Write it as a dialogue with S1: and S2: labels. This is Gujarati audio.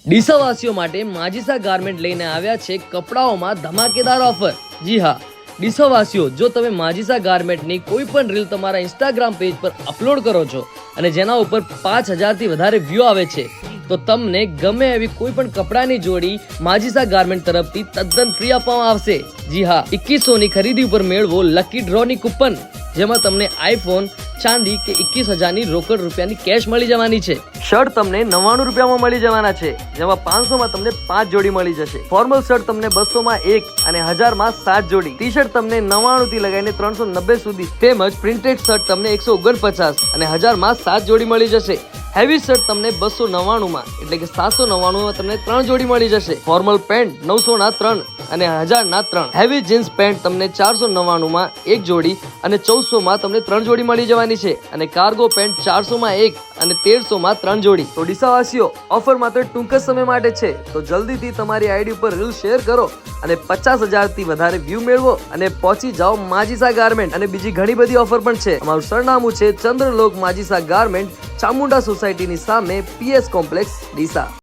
S1: ડીસાવાસીઓ માટે માજીસા ગાર્મેન્ટ લઈને આવ્યા છે કપડાઓમાં ધમાકેદાર ઓફર। જી હા, ડીસાવાસીઓ, જો તમે માજીસા ગાર્મેન્ટની કોઈ પણ રીલ તમારા ઇન્સ્ટાગ્રામ પેજ પર અપલોડ કરો છો અને જેના ઉપર 5000 થી વધારે વ્યૂ આવે છે તો તમને ગમે એવી કોઈ પણ કપડાની જોડી માજીસા ગાર્મેન્ટ તરફથી તદ્દન ફ્રી આપવામાં આવશે। જી હા, 2100 ની ખરીદી ઉપર મેળવો લકી ડ્રોની કૂપન, જેમાં તમને આઈફોન, ચાંદી કે 21000 ની રોકડ રૂપિયાની કેશ મળી જવાની છે। શર્ટ તમને 99 રૂપિયામાં મળી જવાના છે, જેમાં 500 માં તમને 5 જોડી મળી જશે। ફોર્મલ શર્ટ તમને 200 માં 1 અને 1000 માં 7 જોડી। ટી શર્ટ તમને 99 થી લગાવીને 390 સુધી, તેમજ પ્રિન્ટેડ શર્ટ તમને 149 અને 1000 માં 7 જોડી મળી જશે। હેવી શર્ટ તમને 299 માં એટલે કે 799 માં તમને 3 જોડી મળી જશે। ફોર્મલ પેન્ટ 900 ના 3 અને 1000 ના 3। હેવી જીન્સ પેન્ટ તમને 499 માં 1 જોડી અને 1400 માં તમને 3 જોડી મળી જવાની છે। અને કાર્ગો પેન્ટ 400 માં 1 અને 1300 માં 3 જોડી। તો ડીસાવાસીઓ, ઓફર માત્ર ટૂંક જ સમય માટે છે, તો જલ્દીથી તમારી આઈડી ઉપર રીલ શેર કરો અને 50000 થી વધારે વ્યૂ મેળવો અને પહોંચી જાઓ માજીસા ગાર્મેન્ટ। અને બીજી ઘણી બધી ઓફર પણ છે। અમારું સરનામું છે ચંદ્રલોક માજીસા ગાર્મેન્ટ, ચામુંડા સોસાયટીની સામે, PS કોમ્પ્લેક્સ, ડીસા।